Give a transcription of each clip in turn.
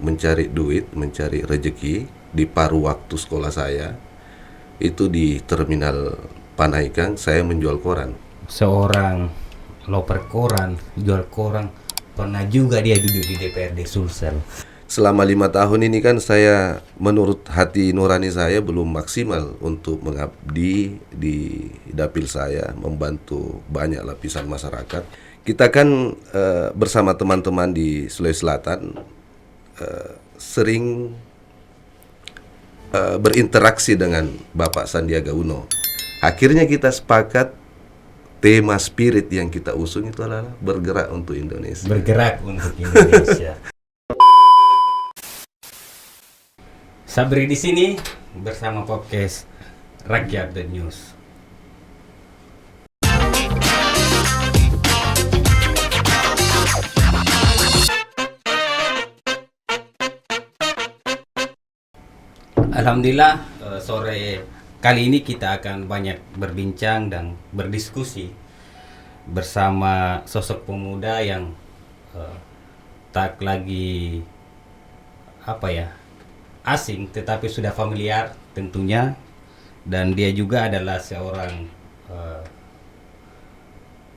mencari duit, mencari rezeki di paruh waktu sekolah saya itu di terminal Panaikan. Saya menjual koran. Seorang loper koran, jual koran, pernah juga dia duduk di DPRD Sulsel. Selama 5 tahun ini kan saya, menurut hati nurani saya, belum maksimal untuk mengabdi di dapil saya, membantu banyak lapisan masyarakat. Kita kan bersama teman-teman di Sulawesi Selatan sering berinteraksi dengan Bapak Sandiaga Uno. Akhirnya kita sepakat tema spirit yang kita usung itu adalah bergerak untuk Indonesia. Bergerak untuk Indonesia. Sabri di sini bersama podcast Rakyat The News. Alhamdulillah, sore kali ini kita akan banyak berbincang dan berdiskusi bersama sosok pemuda yang tak lagi asing, tetapi sudah familiar tentunya, dan dia juga adalah seorang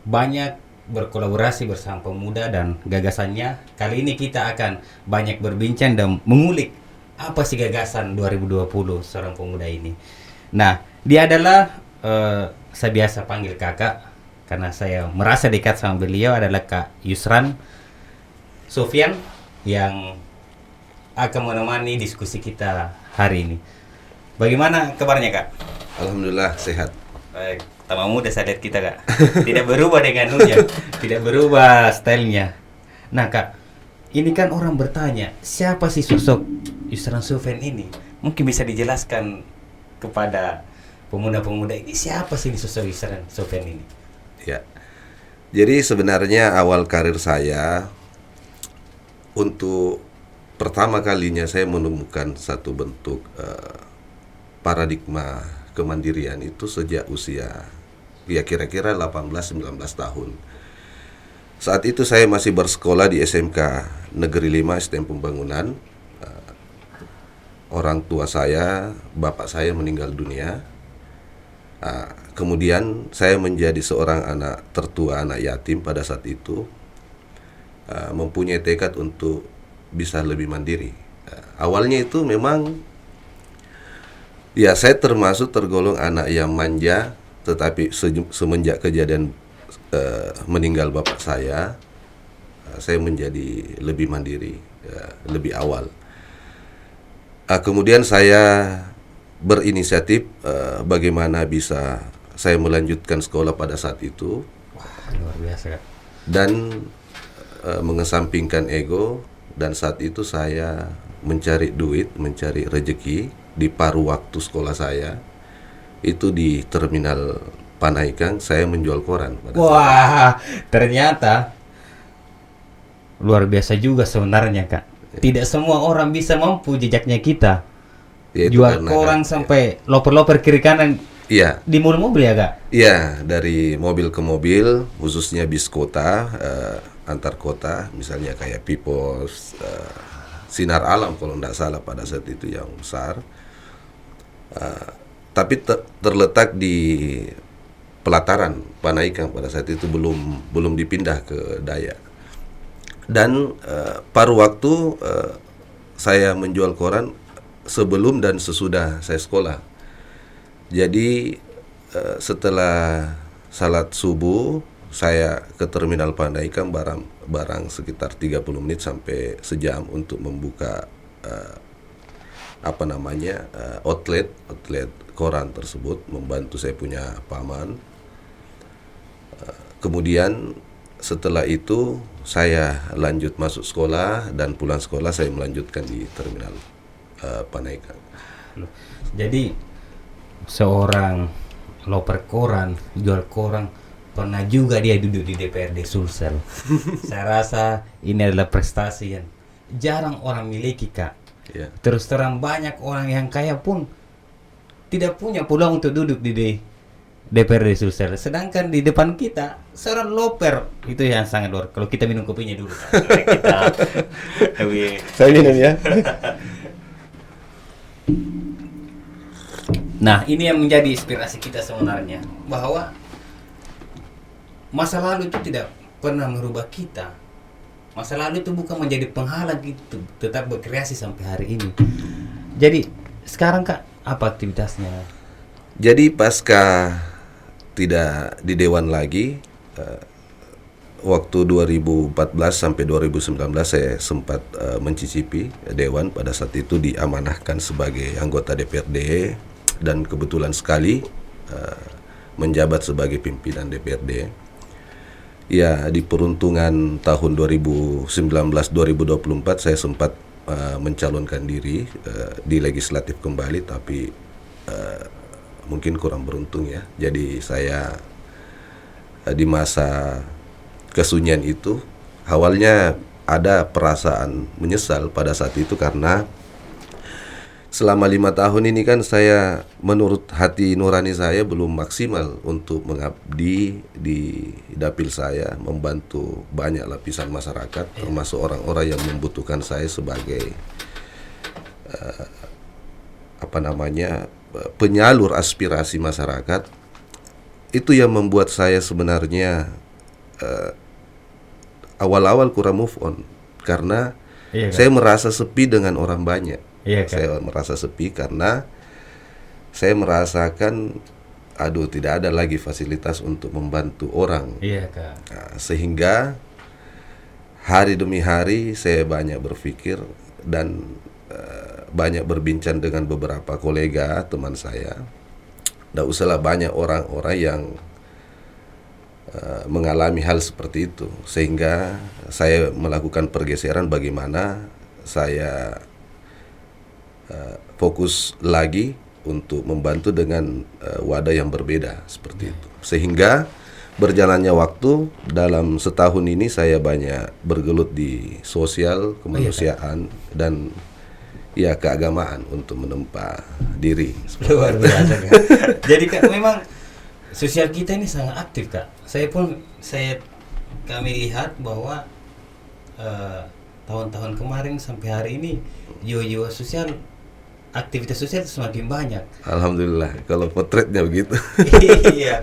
banyak berkolaborasi bersama pemuda dan gagasannya. Kali ini kita akan banyak berbincang dan mengulik apa sih gagasan 2020 seorang pemuda ini. Nah, dia adalah saya biasa panggil kakak karena saya merasa dekat sama beliau, adalah Kak Yusran Sofian yang akan menemani diskusi kita hari ini. Bagaimana kabarnya, Kak? Alhamdulillah sehat. Baik, tambah muda saya lihat kita, Kak. Tidak berubah dengan nunya, tidak berubah stylenya. Nah, Kak, ini kan orang bertanya, siapa sih sosok Yusran Sofian ini? Mungkin bisa dijelaskan kepada pemuda-pemuda ini, siapa sih sosok Yusran Sofian ini? Ya. Jadi sebenarnya awal karir saya, untuk pertama kalinya saya menemukan satu bentuk paradigma kemandirian itu sejak usia kira-kira 18-19 tahun. Saat itu saya masih bersekolah di SMK Negeri 5 STM Pembangunan. Orang tua saya, bapak saya meninggal dunia. Kemudian saya menjadi seorang anak tertua, anak yatim pada saat itu, mempunyai tekad untuk bisa lebih mandiri. Awalnya itu memang ya saya tergolong anak yang manja, tetapi semenjak kejadian meninggal bapak saya menjadi lebih mandiri, lebih awal. Kemudian saya berinisiatif bagaimana bisa saya melanjutkan sekolah pada saat itu. Wah, luar biasa, Kak. Dan mengesampingkan ego, dan saat itu saya mencari duit, mencari rezeki di paruh waktu sekolah saya itu di terminal Panaikan. Saya menjual koran. Wah, ternyata luar biasa juga sebenarnya, Kak. Tidak semua orang bisa mampu jejaknya kita. Yaitu Jual koran sampai loper-loper kiri kanan. Iya. Di mobil ya, Kak? Iya, dari mobil ke mobil, khususnya bis kota, antar kota, misalnya kayak Pipos, Sinar Alam kalau tidak salah pada saat itu yang besar. Tapi terletak di pelataran Panaikan pada saat itu, belum dipindah ke Dayak. Dan paruh waktu saya menjual koran sebelum dan sesudah saya sekolah. Jadi setelah salat subuh saya ke terminal Panaikan, barang sekitar 30 menit sampai sejam untuk membuka outlet koran tersebut, membantu saya punya paman. Kemudian setelah itu saya lanjut masuk sekolah, dan pulang sekolah saya melanjutkan di terminal Panaikan. Jadi seorang loper koran, jual koran, pernah juga dia duduk di DPRD Sulsel. Saya rasa ini adalah prestasi yang jarang orang miliki, Kak. Ya. Terus terang banyak orang yang kaya pun tidak punya peluang untuk duduk di DPRD Sulsel. Sedangkan di depan kita seorang loper, itu yang sangat luar. Kalau kita minum kopinya dulu, kita lebih. Saya minum ya. Nah, ini yang menjadi inspirasi kita sebenarnya, bahwa masa lalu itu tidak pernah merubah kita. Masa lalu itu bukan menjadi penghalang gitu, tetap berkreasi sampai hari ini. Jadi sekarang Kak, apa aktivitasnya? Jadi pasca tidak di Dewan lagi, waktu 2014 sampai 2019 saya sempat mencicipi Dewan. Pada saat itu diamanahkan sebagai anggota DPRD dan kebetulan sekali menjabat sebagai pimpinan DPRD. Ya, di peruntungan tahun 2019-2024 saya sempat mencalonkan diri di legislatif kembali, tapi mungkin kurang beruntung ya. Jadi saya di masa kesunyian itu awalnya ada perasaan menyesal pada saat itu, karena selama 5 tahun ini kan saya, menurut hati nurani saya, belum maksimal untuk mengabdi di dapil saya, membantu banyak lapisan masyarakat, termasuk orang-orang yang membutuhkan saya sebagai penyalur aspirasi masyarakat. Itu yang membuat saya sebenarnya awal-awal kurang move on, karena saya merasa sepi dengan orang banyak. Saya merasa sepi karena saya merasakan tidak ada lagi fasilitas untuk membantu orang. Nah, sehingga hari demi hari saya banyak berpikir dan banyak berbincang dengan beberapa kolega teman saya. Tidak usahlah banyak orang-orang yang mengalami hal seperti itu, sehingga saya melakukan pergeseran bagaimana saya fokus lagi untuk membantu dengan wadah yang berbeda seperti itu. Sehingga berjalannya waktu, dalam setahun ini saya banyak bergelut di sosial, kemanusiaan, dan ya keagamaan untuk menempa diri. Luar biasa Kak. Jadi Kak, memang sosial kita ini sangat aktif Kak. Kami lihat bahwa tahun-tahun kemarin sampai hari ini jiwa-jiwa sosial, aktivitas sosial semakin banyak. Alhamdulillah, kalau potretnya begitu. Iya.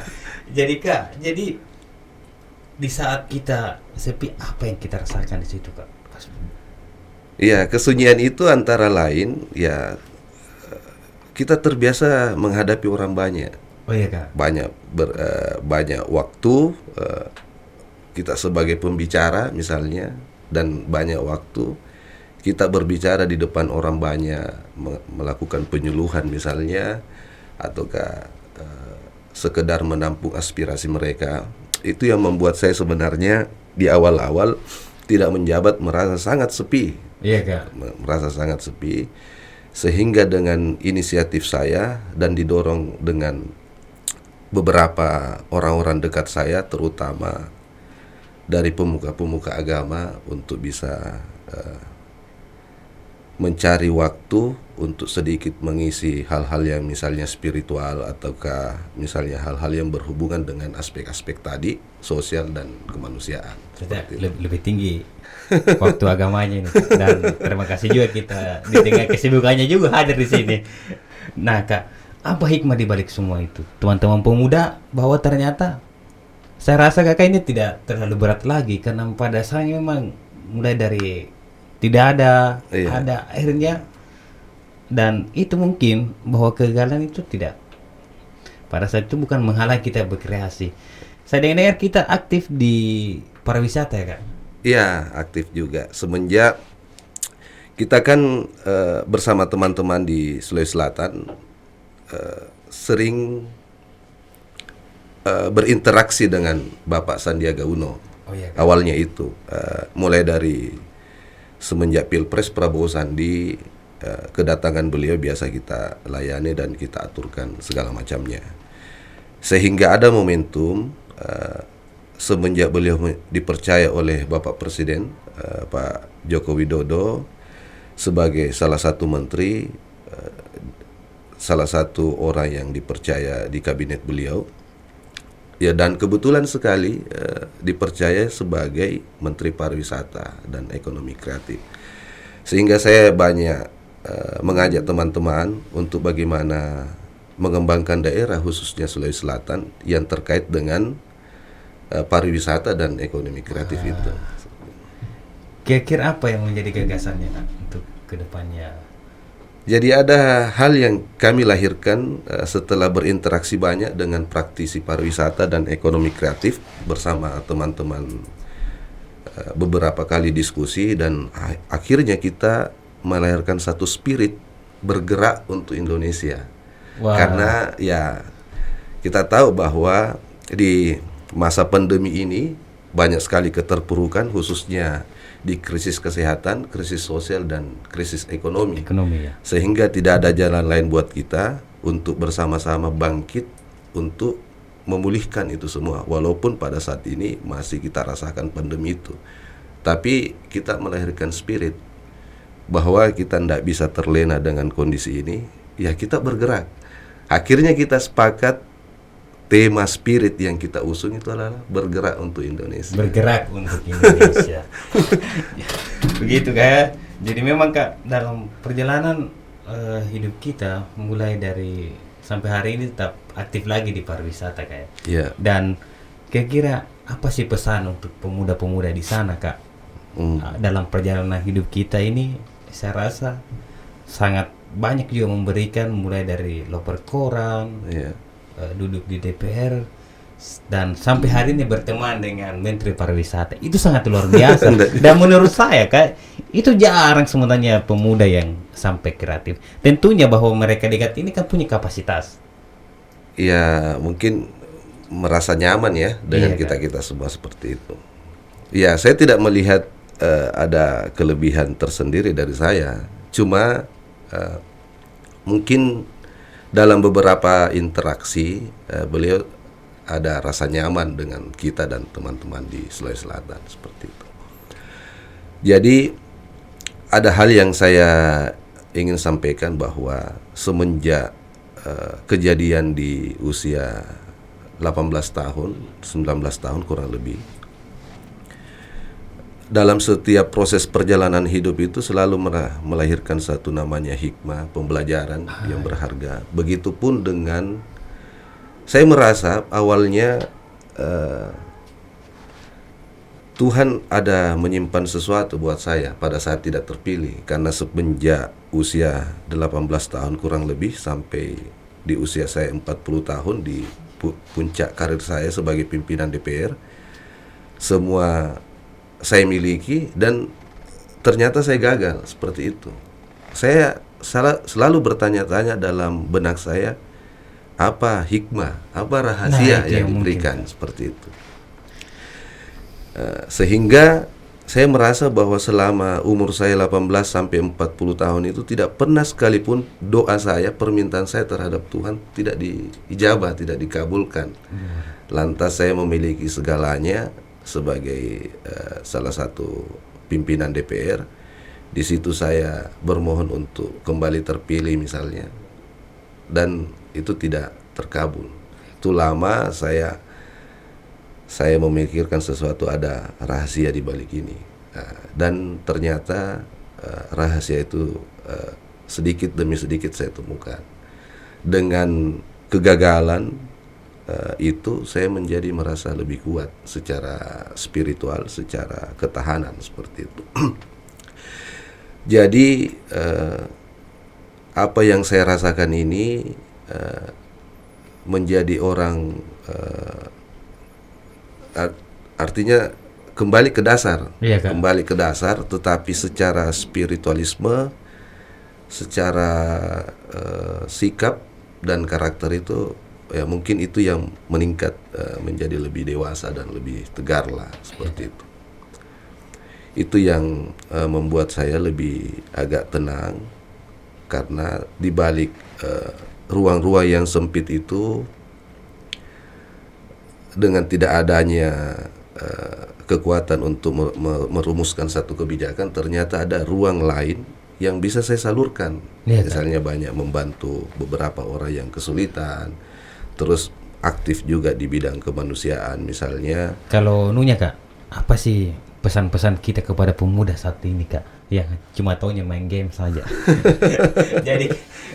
Jadi Kak, di saat kita sepi, apa yang kita rasakan di situ Kak? Iya, kesunyian itu antara lain ya kita terbiasa menghadapi orang banyak. Oh iya Kak. Banyak waktu kita sebagai pembicara misalnya, dan banyak waktu kita berbicara di depan orang banyak, melakukan penyuluhan misalnya, ataukah sekedar menampung aspirasi mereka. Itu yang membuat saya sebenarnya di awal-awal tidak menjabat merasa sangat sepi. Iya Kak. Merasa sangat sepi, sehingga dengan inisiatif saya dan didorong dengan beberapa orang-orang dekat saya, terutama dari pemuka-pemuka agama, untuk bisa mencari waktu untuk sedikit mengisi hal-hal yang misalnya spiritual, ataukah misalnya hal-hal yang berhubungan dengan aspek-aspek tadi, sosial dan kemanusiaan. Lebih tinggi waktu agamanya ini. Dan terima kasih juga kita di tengah kesibukannya juga hadir di sini. Nah Kak, apa hikmah di balik semua itu, teman-teman pemuda, bahwa ternyata saya rasa Kakak ini tidak terlalu berat lagi, karena pada saya memang mulai dari tidak ada, ada akhirnya, dan itu mungkin bahwa kegagalan itu tidak, pada saat itu bukan menghalangi kita berkreasi. Saya dengar kita aktif di pariwisata ya Kak? Iya, aktif juga. Semenjak kita kan bersama teman-teman di Sulawesi Selatan sering berinteraksi dengan Bapak Sandiaga Uno. Oh, iya, awalnya itu mulai dari semenjak Pilpres Prabowo Sandi, kedatangan beliau biasa kita layani dan kita aturkan segala macamnya, sehingga ada momentum semenjak beliau dipercaya oleh Bapak Presiden Pak Joko Widodo sebagai salah satu menteri, salah satu orang yang dipercaya di kabinet beliau. Ya, dan kebetulan sekali dipercaya sebagai Menteri Pariwisata dan Ekonomi Kreatif. Sehingga saya banyak mengajak teman-teman untuk bagaimana mengembangkan daerah khususnya Sulawesi Selatan yang terkait dengan pariwisata dan ekonomi kreatif itu. Kira-kira apa yang menjadi gagasannya Kak untuk kedepannya? Jadi ada hal yang kami lahirkan setelah berinteraksi banyak dengan praktisi pariwisata dan ekonomi kreatif bersama teman-teman, beberapa kali diskusi, dan akhirnya kita melahirkan satu spirit bergerak untuk Indonesia. Wah. Karena ya kita tahu bahwa di masa pandemi ini banyak sekali keterpurukan, khususnya di krisis kesehatan, krisis sosial, dan krisis ekonomi. Ya. Sehingga tidak ada jalan lain buat kita untuk bersama-sama bangkit untuk memulihkan itu semua. Walaupun pada saat ini masih kita rasakan pandemi itu, tapi kita melahirkan spirit bahwa kita tidak bisa terlena dengan kondisi ini. Ya, kita bergerak. Akhirnya kita sepakat tema spirit yang kita usung itu adalah bergerak untuk Indonesia. Bergerak untuk Indonesia. Begitu Kak. Jadi memang Kak, dalam perjalanan hidup kita mulai dari sampai hari ini tetap aktif lagi di pariwisata Kak. Ya. Dan kira-kira apa sih pesan untuk pemuda-pemuda di sana Kak? Dalam perjalanan hidup kita ini saya rasa sangat banyak juga memberikan, mulai dari loper koran, duduk di DPR, dan sampai hari ini berteman dengan Menteri Pariwisata. Itu sangat luar biasa. Dan menurut saya Kak, itu jarang sebenarnya pemuda yang sampai kreatif. Tentunya bahwa mereka dekat ini kan punya kapasitas. Ya, mungkin merasa nyaman ya dengan kita-kita semua seperti itu. Ya, saya tidak melihat ada kelebihan tersendiri dari saya. Cuma mungkin dalam beberapa interaksi beliau ada rasa nyaman dengan kita dan teman-teman di Sulawesi Selatan seperti itu. Jadi ada hal yang saya ingin sampaikan bahwa semenjak kejadian di usia 18 tahun, 19 tahun kurang lebih, dalam setiap proses perjalanan hidup itu selalu melahirkan satu namanya hikmah, pembelajaran yang berharga. Begitupun dengan saya merasa awalnya Tuhan ada menyimpan sesuatu buat saya pada saat tidak terpilih. Karena semenjak usia 18 tahun kurang lebih sampai di usia saya 40 tahun di puncak karir saya sebagai pimpinan DPR, semua saya miliki, dan ternyata saya gagal seperti itu. Saya selalu bertanya-tanya dalam benak saya, apa hikmah, apa rahasia yang diberikan mungkin seperti itu. Sehingga saya merasa bahwa selama umur saya 18 sampai 40 tahun itu tidak pernah sekalipun doa saya, permintaan saya terhadap Tuhan tidak diijabah, tidak dikabulkan. Lantas saya memiliki segalanya sebagai salah satu pimpinan DPR. Di situ saya bermohon untuk kembali terpilih misalnya, dan itu tidak terkabul. Itu lama saya memikirkan sesuatu, ada rahasia di balik ini, dan ternyata rahasia itu sedikit demi sedikit saya temukan. Dengan kegagalan itu saya menjadi merasa lebih kuat secara spiritual, secara ketahanan seperti itu. Jadi apa yang saya rasakan ini menjadi orang, artinya kembali ke dasar, kembali ke dasar, tetapi secara spiritualisme, secara sikap dan karakter itu, ya mungkin itu yang meningkat menjadi lebih dewasa dan lebih tegar lah seperti itu. Itu yang membuat saya lebih agak tenang, karena di balik ruang-ruang yang sempit itu, dengan tidak adanya kekuatan untuk merumuskan satu kebijakan, ternyata ada ruang lain yang bisa saya salurkan. Misalnya banyak membantu beberapa orang yang kesulitan, terus aktif juga di bidang kemanusiaan misalnya. Kalau Nunya Kak, apa sih pesan-pesan kita kepada pemuda saat ini Kak? Yang cuma taunya main game saja. Jadi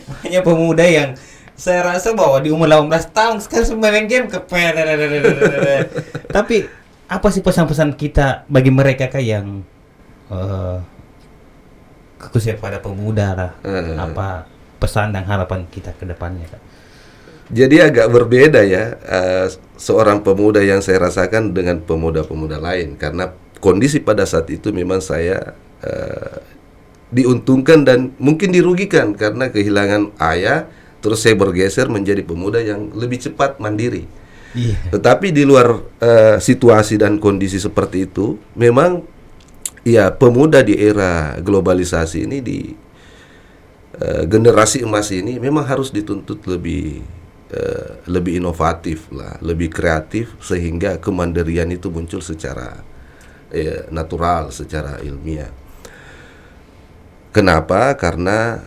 banyak pemuda yang saya rasa bahwa di umur 18 tahun sekarang semua main game Tapi apa sih pesan-pesan kita bagi mereka Kak yang khususnya pada pemuda lah? Apa pesan dan harapan kita ke depannya Kak? Jadi agak berbeda ya seorang pemuda yang saya rasakan dengan pemuda-pemuda lain, karena kondisi pada saat itu memang saya diuntungkan dan mungkin dirugikan karena kehilangan ayah, terus saya bergeser menjadi pemuda yang lebih cepat mandiri. Tetapi di luar situasi dan kondisi seperti itu, memang ya pemuda di era globalisasi ini, di generasi emas ini memang harus dituntut lebih inovatif lah, lebih kreatif, sehingga kemandirian itu muncul secara natural, secara ilmiah. Kenapa? Karena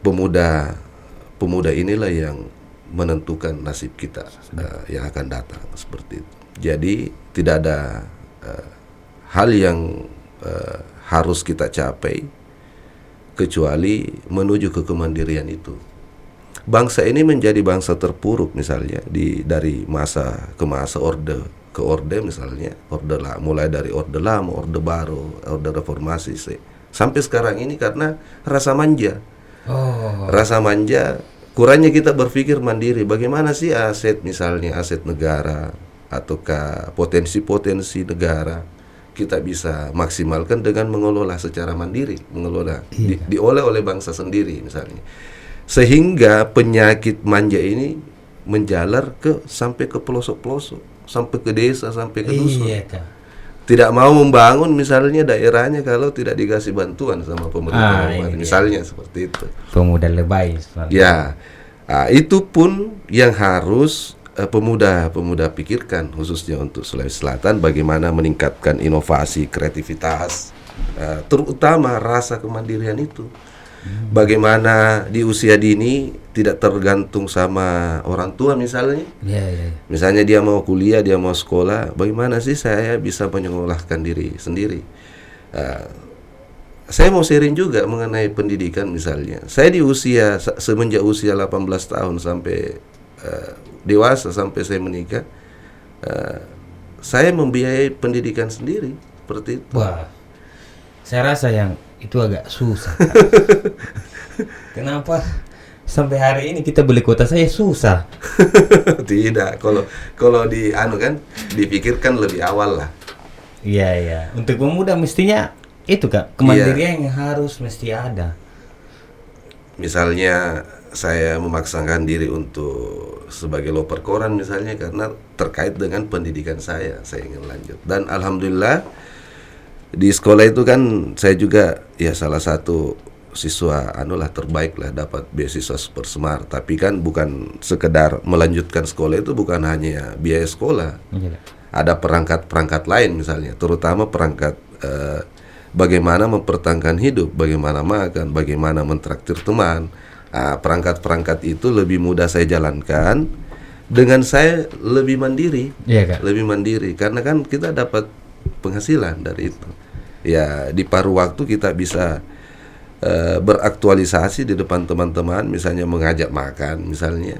pemuda inilah yang menentukan nasib kita yang akan datang, seperti itu. Jadi tidak ada hal yang harus kita capai kecuali menuju ke kemandirian itu. Bangsa ini menjadi bangsa terpuruk misalnya dari masa ke masa, orde ke orde misalnya, mulai dari orde lama, orde baru, orde reformasi sampai sekarang ini karena rasa manja. Rasa manja, kurangnya kita berpikir mandiri. Bagaimana sih aset, misalnya aset negara ataukah potensi-potensi negara kita bisa maksimalkan dengan mengelola secara mandiri, diolah oleh bangsa sendiri misalnya. Sehingga penyakit manja ini menjalar sampai ke pelosok-pelosok, sampai ke desa, sampai ke dusun. Tidak mau membangun misalnya daerahnya kalau tidak dikasih bantuan sama pemerintah, misalnya seperti itu. Pemuda lebay. Ya, itu pun yang harus pemuda-pemuda pikirkan, khususnya untuk Sulawesi Selatan, bagaimana meningkatkan inovasi, kreativitas, terutama rasa kemandirian itu. Bagaimana di usia dini tidak tergantung sama orang tua misalnya. Misalnya dia mau kuliah, dia mau sekolah, bagaimana sih saya bisa menyekolahkan diri sendiri. Saya mau sharing juga mengenai pendidikan misalnya. Saya di semenjak usia 18 tahun sampai dewasa, sampai saya menikah, saya membiayai pendidikan sendiri, seperti itu. Wah, saya rasa yang itu agak susah. Kenapa sampai hari ini kita beli kuota saya susah? Tidak, kalau dipikirkan lebih awal lah. Iya. Untuk pemuda mestinya itu Kak, kemandirian yang harus mesti ada. Misalnya saya memaksakan diri untuk sebagai loper koran misalnya karena terkait dengan pendidikan saya ingin lanjut. Dan alhamdulillah di sekolah itu kan saya juga ya salah satu siswa terbaik lah, dapat beasiswa Super Smart. Tapi kan bukan sekedar melanjutkan sekolah, itu bukan hanya biaya sekolah. Ada perangkat-perangkat lain misalnya, terutama perangkat bagaimana mempertahankan hidup, bagaimana makan, bagaimana mentraktir teman. Perangkat-perangkat itu lebih mudah saya jalankan dengan saya lebih mandiri. Lebih mandiri karena kan kita dapat penghasilan dari itu. Ya, di paruh waktu kita bisa beraktualisasi di depan teman-teman, misalnya mengajak makan misalnya,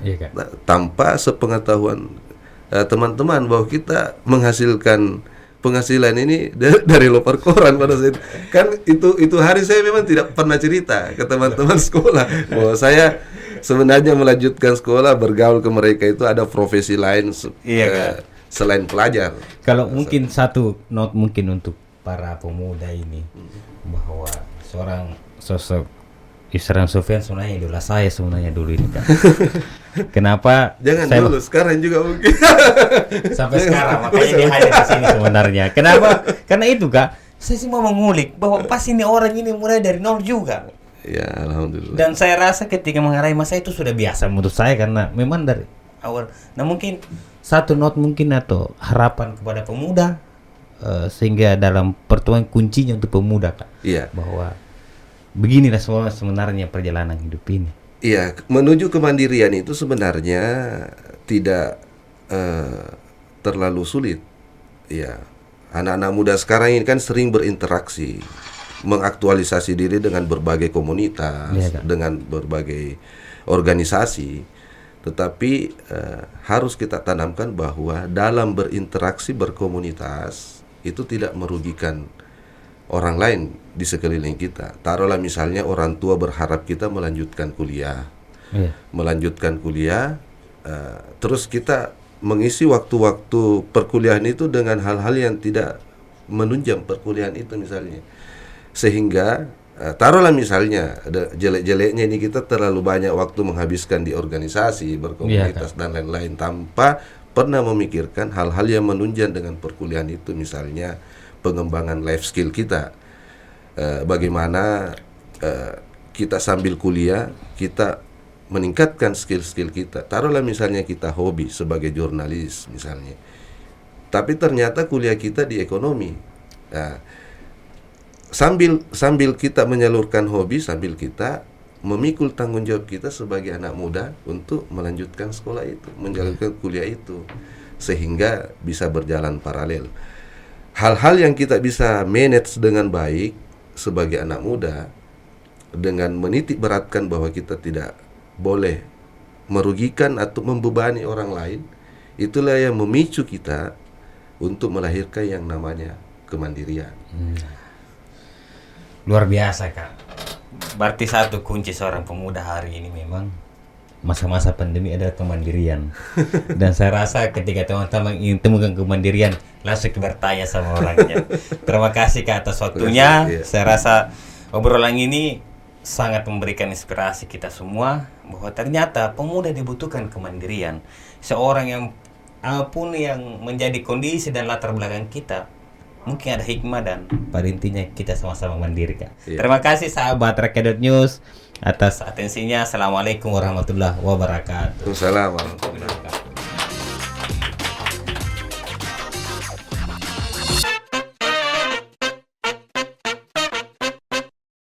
tanpa sepengetahuan teman-teman bahwa kita menghasilkan penghasilan ini dari loper koran pada saat itu. Kan itu hari saya memang tidak pernah cerita ke teman-teman sekolah bahwa saya sebenarnya melanjutkan sekolah, bergaul ke mereka itu ada profesi lain selain pelajar. Kalau mungkin satu note mungkin untuk para pemuda ini, bahwa seorang sosok Isran Sofyan sebenarnya idola saya sebenarnya dulu ini Kak. Kenapa? Jangan dulu, sekarang juga mungkin. Sampai sekarang makanya dia hadir di sini sebenarnya. Kenapa? Karena itu Kak, saya sih mau mengulik bahwa pas ini orang ini mulai dari nol juga. Ya, alhamdulillah. Dan saya rasa ketika mengarahi masa itu sudah biasa menurut saya, karena memang dari awal. Nah, mungkin satu note mungkin atau harapan kepada pemuda, sehingga dalam pertemuan kuncinya untuk pemuda Kak, bahwa beginilah sebenarnya perjalanan hidup ini. Iya, menuju kemandirian itu sebenarnya tidak terlalu sulit. Ya, anak-anak muda sekarang ini kan sering berinteraksi, mengaktualisasi diri dengan berbagai komunitas, Iya, Kak. dengan berbagai organisasi. Tetapi harus kita tanamkan bahwa dalam berinteraksi berkomunitas itu tidak merugikan orang lain di sekeliling kita. Taruhlah misalnya orang tua berharap kita melanjutkan kuliah, Iya. terus kita mengisi waktu-waktu perkuliahan itu dengan hal-hal yang tidak menunjang perkuliahan itu misalnya, sehingga taruhlah misalnya ada jelek-jeleknya ini kita terlalu banyak waktu menghabiskan di organisasi, berkomunitas dan lain-lain tanpa pernah memikirkan hal-hal yang menunjang dengan perkuliahan itu, misalnya pengembangan life skill kita, bagaimana kita sambil kuliah kita meningkatkan skill-skill kita. Taruhlah misalnya kita hobi sebagai jurnalis misalnya, tapi ternyata kuliah kita di ekonomi. Nah, sambil kita menyalurkan hobi, sambil kita memikul tanggung jawab kita sebagai anak muda untuk melanjutkan sekolah itu, menjalankan kuliah itu, sehingga bisa berjalan paralel. Hal-hal yang kita bisa manage dengan baik sebagai anak muda, dengan menitik beratkan bahwa kita tidak boleh merugikan atau membebani orang lain, itulah yang memicu kita untuk melahirkan yang namanya kemandirian. Luar biasa, Kak. Berarti satu kunci seorang pemuda hari ini memang masa-masa pandemi adalah kemandirian. Dan saya rasa ketika teman-teman ingin temukan kemandirian, langsung bertanya sama orangnya. Terima kasih, Kak, atas waktunya. Iya. Saya rasa obrolan ini sangat memberikan inspirasi kita semua bahwa ternyata pemuda dibutuhkan kemandirian. Seorang yang apapun yang menjadi kondisi dan latar belakang kita, mungkin ada hikmah dan pada intinya kita sama-sama mandiri, Kak. Iya. Terima kasih sahabat Rakyat.News atas atensinya. Assalamualaikum warahmatullahi wabarakatuh. Assalamualaikum warahmatullahi wabarakatuh.